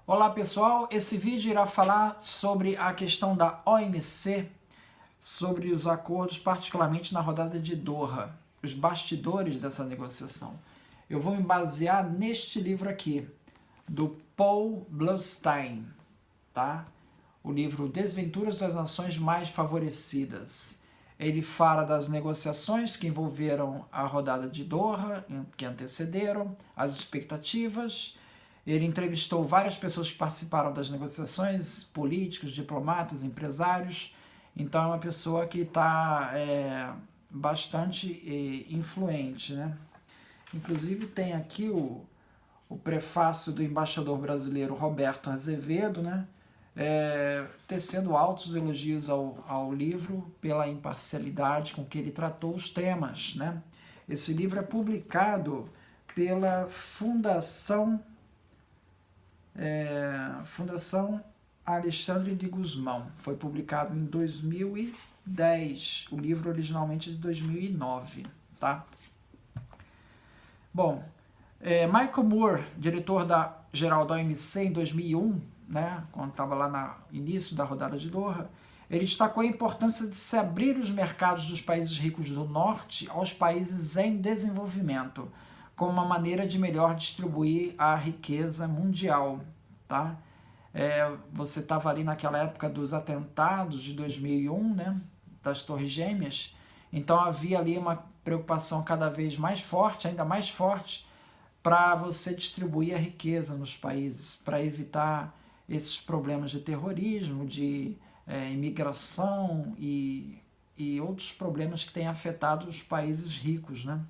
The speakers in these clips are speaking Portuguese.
Olá pessoal, esse vídeo irá falar sobre a questão da OMC, sobre os acordos, particularmente na rodada de Doha, os bastidores dessa negociação. Eu vou me basear neste livro aqui, do Paul Bluestein, tá? O livro Desventuras das Nações Mais Favorecidas. Ele fala das negociações que envolveram a rodada de Doha, que antecederam, as expectativas. Ele entrevistou várias pessoas que participaram das negociações, políticos, diplomatas, empresários. Então é uma pessoa que está bastante influente, né? Inclusive tem aqui o prefácio do embaixador brasileiro Roberto Azevedo, né? Tecendo altos elogios ao livro pela imparcialidade com que ele tratou os temas, né? Esse livro é publicado pela Fundação Alexandre de Gusmão. Foi publicado em 2010. O livro originalmente é de 2009, tá? Bom, Michael Moore, diretor-geral da OMC em 2001, né, quando estava lá no início da rodada de Doha, ele destacou a importância de se abrir os mercados dos países ricos do norte aos países em desenvolvimento, como uma maneira de melhor distribuir a riqueza mundial. Tá? Você estava ali naquela época dos atentados de 2001, né, das Torres Gêmeas, então havia ali uma preocupação cada vez mais forte, ainda mais forte, para você distribuir a riqueza nos países, para evitar esses problemas de terrorismo, de imigração e outros problemas que têm afetado os países ricos, né?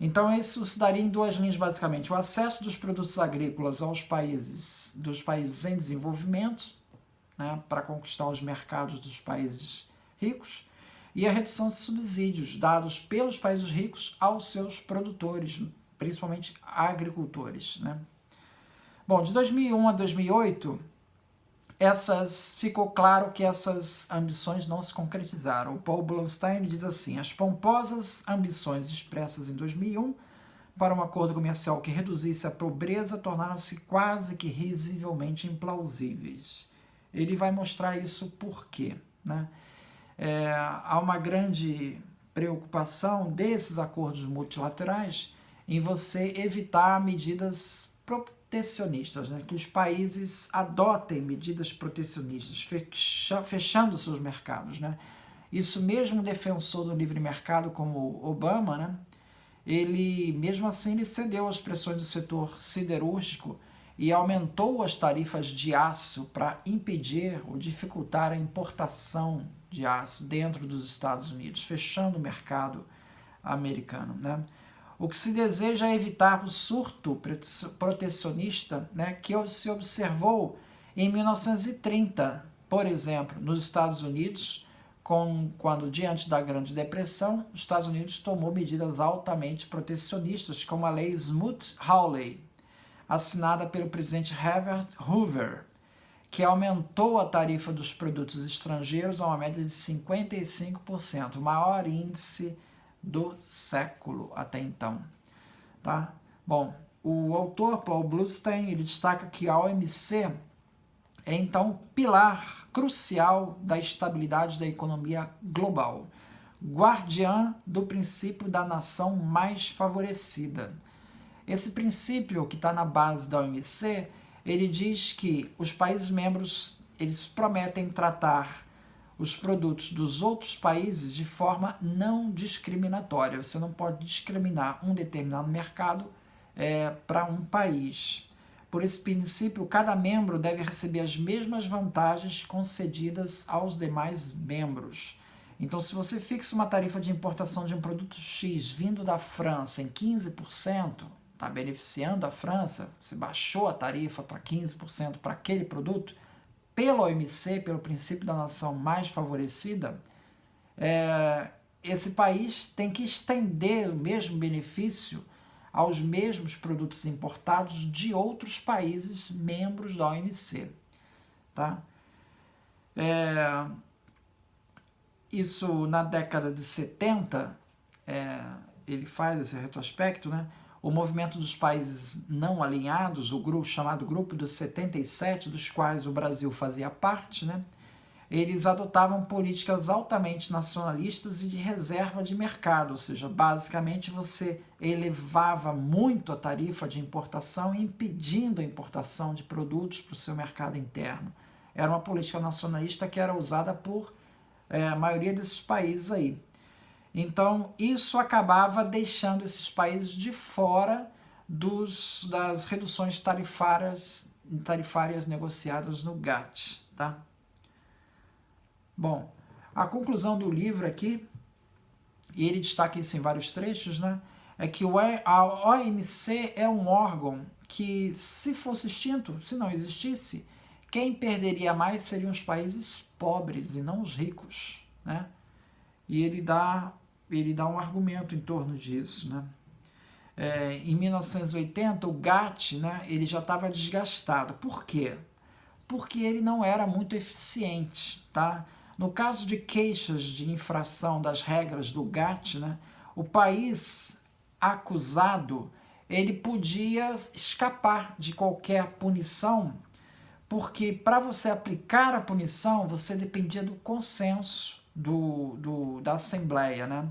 Então isso se daria em duas linhas basicamente: o acesso dos produtos agrícolas aos países, dos países em desenvolvimento, né, para conquistar os mercados dos países ricos, e a redução de subsídios dados pelos países ricos aos seus produtores, principalmente agricultores, né? Bom, de 2001 a 2008, ficou claro que essas ambições não se concretizaram. O Paul Bluestein diz assim: as pomposas ambições expressas em 2001 para um acordo comercial que reduzisse a pobreza tornaram-se quase que risivelmente implausíveis. Ele vai mostrar isso por quê, né? Há uma grande preocupação desses acordos multilaterais em você evitar medidas protecionistas, né? Que os países adotem medidas protecionistas, fechando seus mercados, né? Isso mesmo defensor do livre mercado como Obama, né? Ele, mesmo assim, ele cedeu às pressões do setor siderúrgico e aumentou as tarifas de aço para impedir ou dificultar a importação de aço dentro dos Estados Unidos, fechando o mercado americano, né? O que se deseja é evitar o surto protecionista, né, que se observou em 1930, por exemplo, nos Estados Unidos, quando, diante da Grande Depressão, os Estados Unidos tomou medidas altamente protecionistas, como a Lei Smoot-Hawley, assinada pelo presidente Herbert Hoover, que aumentou a tarifa dos produtos estrangeiros a uma média de 55%, o maior índice do século até então. Tá? Bom, o autor Paul Bluestein ele destaca que a OMC é então pilar crucial da estabilidade da economia global, guardiã do princípio da nação mais favorecida. Esse princípio que está na base da OMC, ele diz que os países membros eles prometem tratar os produtos dos outros países de forma não discriminatória. Você não pode discriminar um determinado mercado para um país. Por esse princípio, cada membro deve receber as mesmas vantagens concedidas aos demais membros. Então, se você fixa uma tarifa de importação de um produto X vindo da França em 15%, está beneficiando a França, você baixou a tarifa para 15% para aquele produto, pela OMC, pelo princípio da nação mais favorecida, esse país tem que estender o mesmo benefício aos mesmos produtos importados de outros países membros da OMC. Tá? Isso na década de 70, ele faz esse retrospecto, né? o movimento dos países não alinhados, o grupo chamado Grupo dos 77, dos quais o Brasil fazia parte, né? Eles adotavam políticas altamente nacionalistas e de reserva de mercado, ou seja, basicamente você elevava muito a tarifa de importação, impedindo a importação de produtos para o seu mercado interno. Era uma política nacionalista que era usada por a maioria desses países aí. Então, isso acabava deixando esses países de fora das reduções tarifárias negociadas no GATT, tá? Bom, a conclusão do livro aqui, e ele destaca isso em vários trechos, né, é que a OMC é um órgão que, se fosse extinto, se não existisse, quem perderia mais seriam os países pobres e não os ricos, né? E ele dá um argumento em torno disso, né? Em 1980, o GATT, né, ele já estava desgastado. Por quê? Porque ele não era muito eficiente, tá? No caso de queixas de infração das regras do GATT, né, o país acusado ele podia escapar de qualquer punição, porque para você aplicar a punição, você dependia do consenso da Assembleia, né?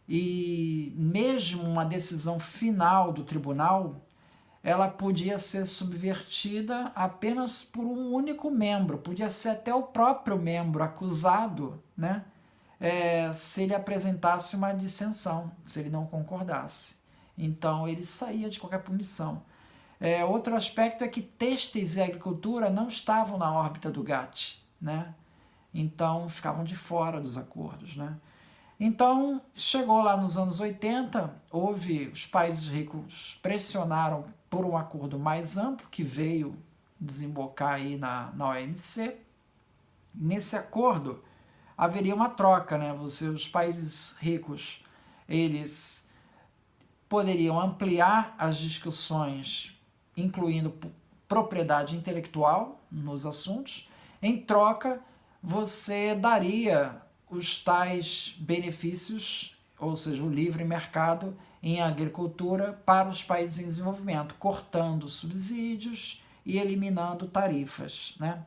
E mesmo uma decisão final do tribunal, ela podia ser subvertida apenas por um único membro, podia ser até o próprio membro acusado, né? Se ele apresentasse uma dissensão, se ele não concordasse. Então ele saía de qualquer punição. Outro aspecto é que têxteis e agricultura não estavam na órbita do GATT, né? Então ficavam de fora dos acordos, né? Então, chegou lá nos anos 80, os países ricos pressionaram por um acordo mais amplo, que veio desembocar aí na OMC. Nesse acordo, haveria uma troca, né? Os países ricos, eles poderiam ampliar as discussões, incluindo propriedade intelectual nos assuntos. Em troca, você daria os tais benefícios, ou seja, o livre mercado em agricultura para os países em desenvolvimento, cortando subsídios e eliminando tarifas, né?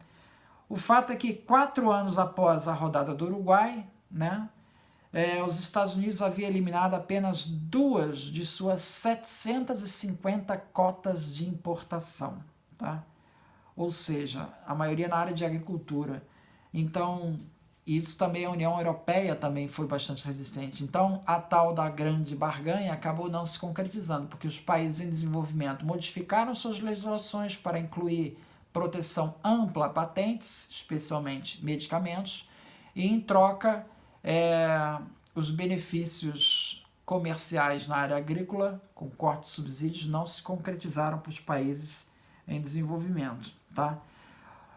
O fato é que 4 anos após a rodada do Uruguai, né, os Estados Unidos haviam eliminado apenas 2 de suas 750 cotas de importação, tá? Ou seja, a maioria na área de agricultura. Então, isso também, a União Europeia também foi bastante resistente. Então, a tal da grande barganha acabou não se concretizando, porque os países em desenvolvimento modificaram suas legislações para incluir proteção ampla a patentes, especialmente medicamentos, e em troca, os benefícios comerciais na área agrícola, com cortes de subsídios, não se concretizaram para os países em desenvolvimento, tá?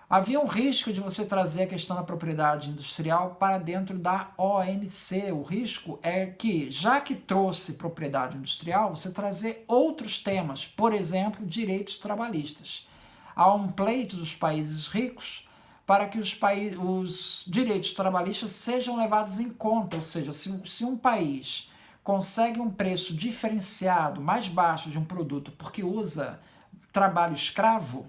Havia um risco de você trazer a questão da propriedade industrial para dentro da OMC. O risco é que, já que trouxe propriedade industrial, você trazer outros temas, por exemplo, direitos trabalhistas. Há um pleito dos países ricos para que os direitos trabalhistas sejam levados em conta, ou seja, se um país consegue um preço diferenciado, mais baixo de um produto porque usa trabalho escravo,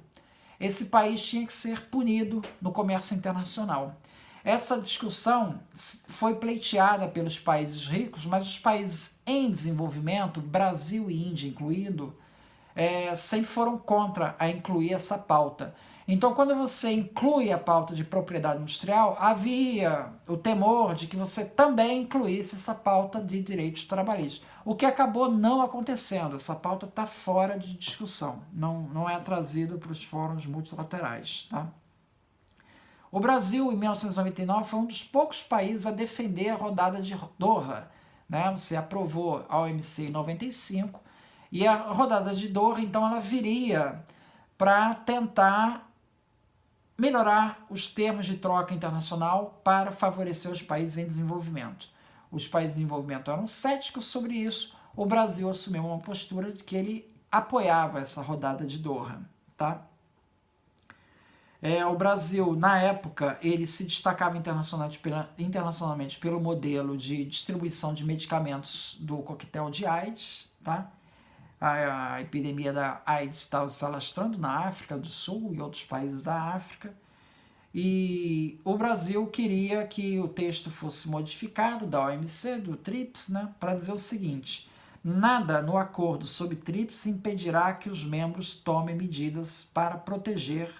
esse país tinha que ser punido no comércio internacional. Essa discussão foi pleiteada pelos países ricos, mas os países em desenvolvimento, Brasil e Índia incluído, sempre foram contra a incluir essa pauta. Então, quando você inclui a pauta de propriedade industrial, havia o temor de que você também incluísse essa pauta de direitos trabalhistas, o que acabou não acontecendo. Essa pauta está fora de discussão, não é trazido para os fóruns multilaterais, tá? O Brasil, em 1999, foi um dos poucos países a defender a rodada de Doha, né? Você aprovou a OMC em 95, e a rodada de Doha, então, ela viria para tentar melhorar os termos de troca internacional para favorecer os países em desenvolvimento. Os países em desenvolvimento eram céticos sobre isso, o Brasil assumiu uma postura de que ele apoiava essa rodada de Doha, tá? O Brasil, na época, ele se destacava internacionalmente pelo modelo de distribuição de medicamentos do coquetel de AIDS, tá? a epidemia da AIDS estava se alastrando na África do Sul e outros países da África, e o Brasil queria que o texto fosse modificado da OMC, do TRIPS, né, para dizer o seguinte: nada no acordo sobre TRIPS impedirá que os membros tomem medidas para proteger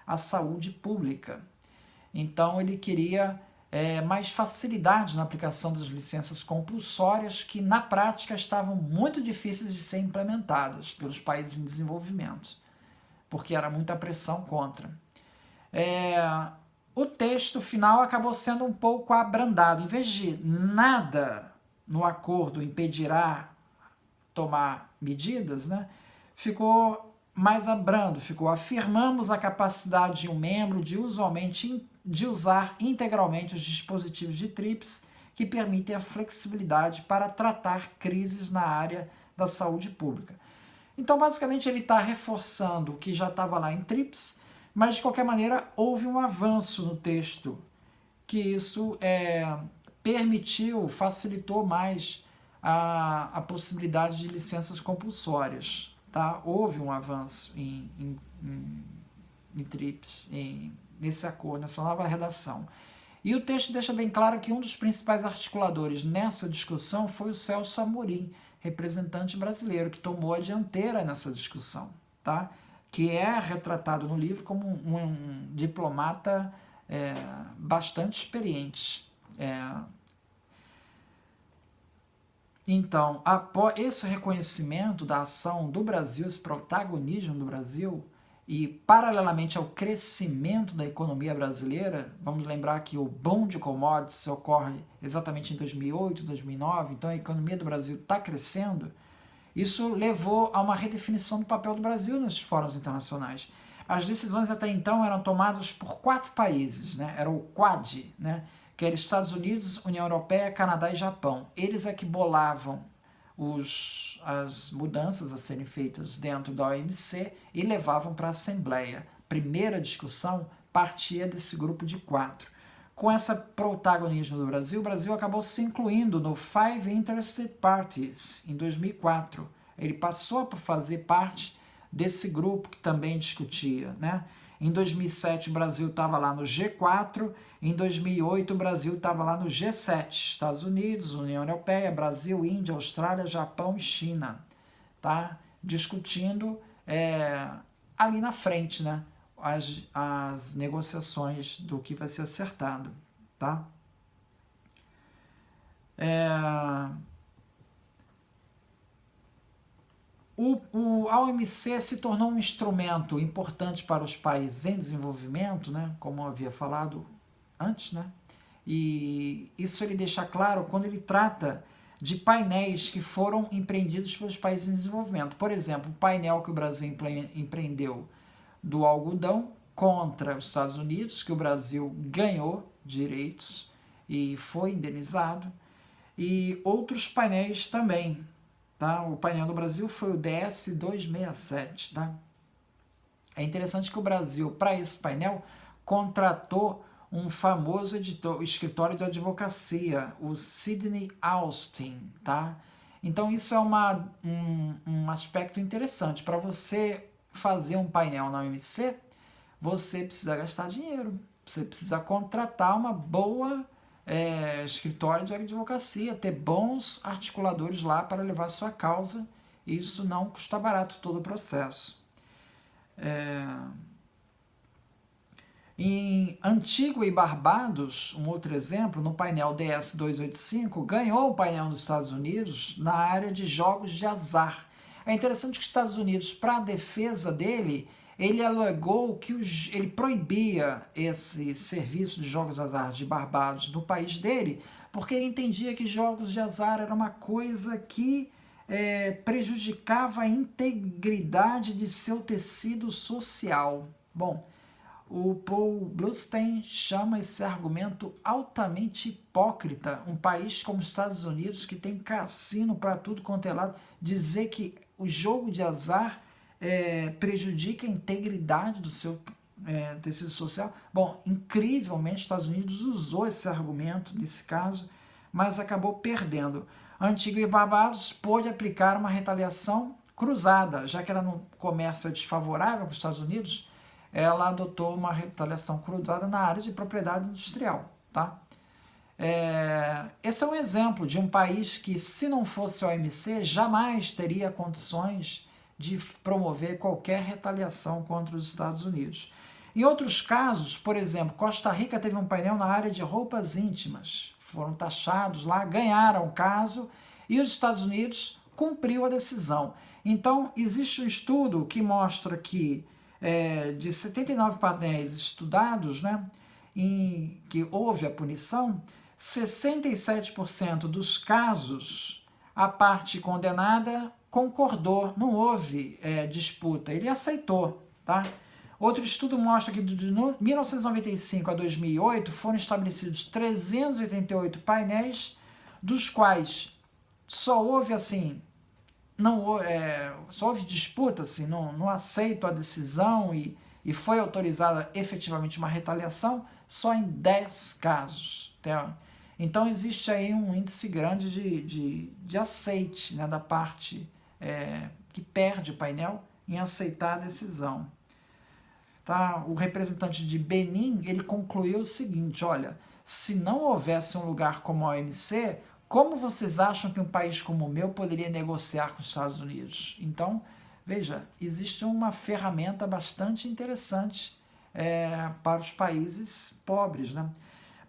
a saúde pública. Então ele queria mais facilidade na aplicação das licenças compulsórias, que na prática estavam muito difíceis de ser implementadas pelos países em desenvolvimento, porque era muita pressão contra. O texto final acabou sendo um pouco abrandado. Em vez de nada no acordo impedirá tomar medidas, né, ficou mais abrando, ficou: afirmamos a capacidade de um membro de usar integralmente os dispositivos de TRIPS que permitem a flexibilidade para tratar crises na área da saúde pública. Então, basicamente, ele está reforçando o que já estava lá em TRIPS, mas, de qualquer maneira, houve um avanço no texto, que isso permitiu, facilitou mais a possibilidade de licenças compulsórias. Tá? Houve um avanço em TRIPS, nesse acordo, nessa nova redação. E o texto deixa bem claro que um dos principais articuladores nessa discussão foi o Celso Amorim, representante brasileiro, que tomou a dianteira nessa discussão, tá? Que é retratado no livro como um diplomata bastante experiente. Então, após esse reconhecimento da ação do Brasil, esse protagonismo do Brasil, e paralelamente ao crescimento da economia brasileira, vamos lembrar que o boom de commodities ocorre exatamente em 2008, 2009, então a economia do Brasil está crescendo. Isso levou a uma redefinição do papel do Brasil nesses fóruns internacionais. As decisões até então eram tomadas por 4 países, né? Era o Quad, né? Que era Estados Unidos, União Europeia, Canadá e Japão. Eles é que bolavam as mudanças a serem feitas dentro da OMC e levavam para a Assembleia. Primeira discussão partia desse grupo de 4. Com esse protagonismo do Brasil, o Brasil acabou se incluindo no Five Interested Parties em 2004. Ele passou a fazer parte desse grupo que também discutia, né? Em 2007 o Brasil estava lá no G4, em 2008 o Brasil estava lá no G7, Estados Unidos, União Europeia, Brasil, Índia, Austrália, Japão e China, tá? Discutindo ali na frente, né? As negociações do que vai ser acertado, tá? A OMC se tornou um instrumento importante para os países em desenvolvimento, né, como eu havia falado antes, né, e isso ele deixa claro quando ele trata de painéis que foram empreendidos pelos países em desenvolvimento. Por exemplo, o painel que o Brasil empreendeu do algodão contra os Estados Unidos, que o Brasil ganhou direitos e foi indenizado, e outros painéis também. Tá? O painel do Brasil foi o DS 267. Tá? É interessante que o Brasil, para esse painel, contratou um famoso escritório de advocacia, o Sidney Austin. Tá? Então isso é um aspecto interessante. Para você fazer um painel na OMC, você precisa gastar dinheiro, você precisa contratar uma boa escritório de advocacia, ter bons articuladores lá para levar a sua causa, e isso não custa barato todo o processo. Em Antigua e Barbados, um outro exemplo, no painel DS 285, ganhou o painel nos Estados Unidos na área de jogos de azar. É interessante que os Estados Unidos, para a defesa dele, ele alegou que ele proibia esse serviço de jogos de azar de Barbados no país dele, porque ele entendia que jogos de azar era uma coisa que prejudicava a integridade de seu tecido social. Bom, o Paul Bluestein chama esse argumento altamente hipócrita. Um país como os Estados Unidos, que tem cassino para tudo quanto é lado, dizer que o jogo de azar prejudica a integridade do seu tecido social. Bom, incrivelmente, os Estados Unidos usou esse argumento nesse caso, mas acabou perdendo. Antigua e Barbados pôde aplicar uma retaliação cruzada, já que ela no comércio é desfavorável para os Estados Unidos, ela adotou uma retaliação cruzada na área de propriedade industrial, tá? Esse é um exemplo de um país que, se não fosse a OMC, jamais teria condições de promover qualquer retaliação contra os Estados Unidos. Em outros casos, por exemplo, Costa Rica teve um painel na área de roupas íntimas, foram taxados lá, ganharam o caso e os Estados Unidos cumpriu a decisão. Então, existe um estudo que mostra que de 79 painéis estudados, né, em que houve a punição, 67% dos casos a parte condenada concordou, não houve disputa, ele aceitou, tá? Outro estudo mostra que de 1995 a 2008 foram estabelecidos 388 painéis, dos quais só houve assim, só houve disputa, assim, não aceito a decisão e foi autorizada efetivamente uma retaliação só em 10 casos. Tá? Então existe aí um índice grande de aceite, né, da parte que perde o painel em aceitar a decisão. Tá? O representante de Benin, ele concluiu o seguinte, olha, se não houvesse um lugar como a OMC, como vocês acham que um país como o meu poderia negociar com os Estados Unidos? Então, veja, existe uma ferramenta bastante interessante para os países pobres, né?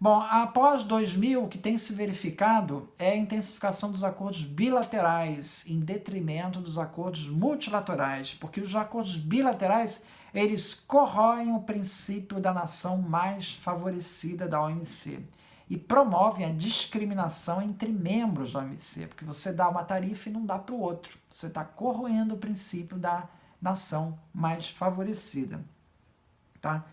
Bom, após 2000, o que tem se verificado é a intensificação dos acordos bilaterais em detrimento dos acordos multilaterais, porque os acordos bilaterais eles corroem o princípio da nação mais favorecida da OMC e promovem a discriminação entre membros da OMC, porque você dá uma tarifa e não dá para o outro. Você está corroendo o princípio da nação mais favorecida. Tá?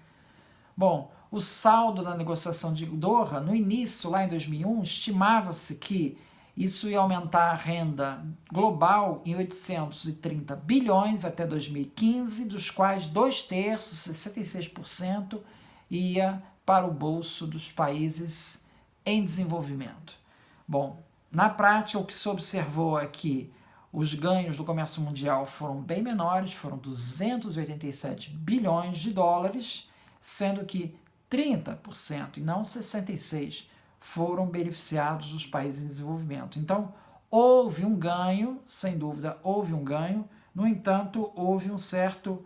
Bom, o saldo da negociação de Doha, no início, lá em 2001, estimava-se que isso ia aumentar a renda global em 830 bilhões até 2015, dos quais 2/3, 66%, ia para o bolso dos países em desenvolvimento. Bom, na prática, o que se observou é que os ganhos do comércio mundial foram bem menores, foram 287 bilhões de dólares, sendo que 30% e não 66% foram beneficiados os países em desenvolvimento. Então, houve um ganho, sem dúvida, houve um ganho, no entanto, houve um certo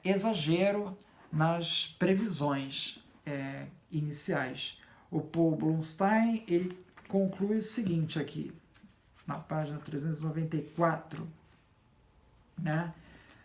exagero nas previsões iniciais. O Paul Blumstein, ele conclui o seguinte aqui, na página 394, né?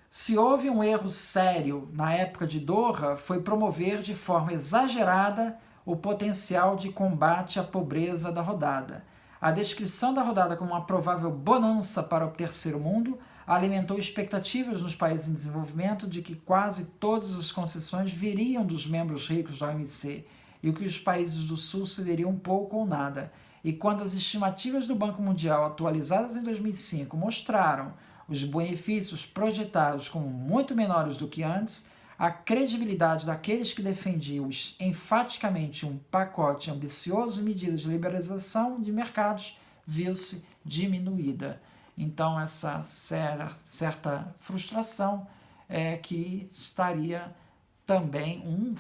Se houve um erro sério na época de Doha, foi promover de forma exagerada o potencial de combate à pobreza da rodada. A descrição da rodada como uma provável bonança para o terceiro mundo alimentou expectativas nos países em desenvolvimento de que quase todas as concessões viriam dos membros ricos da OMC e que os países do Sul cederiam pouco ou nada. E quando as estimativas do Banco Mundial, atualizadas em 2005, mostraram os benefícios projetados como muito menores do que antes, a credibilidade daqueles que defendiam enfaticamente um pacote ambicioso e medidas de liberalização de mercados viu-se diminuída. Então, essa certa frustração é que estaria também um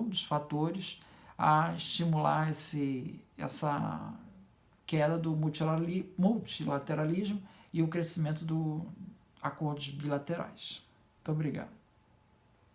dos fatores a estimular essa queda do multilateralismo e o crescimento dos acordos bilaterais. Muito obrigado.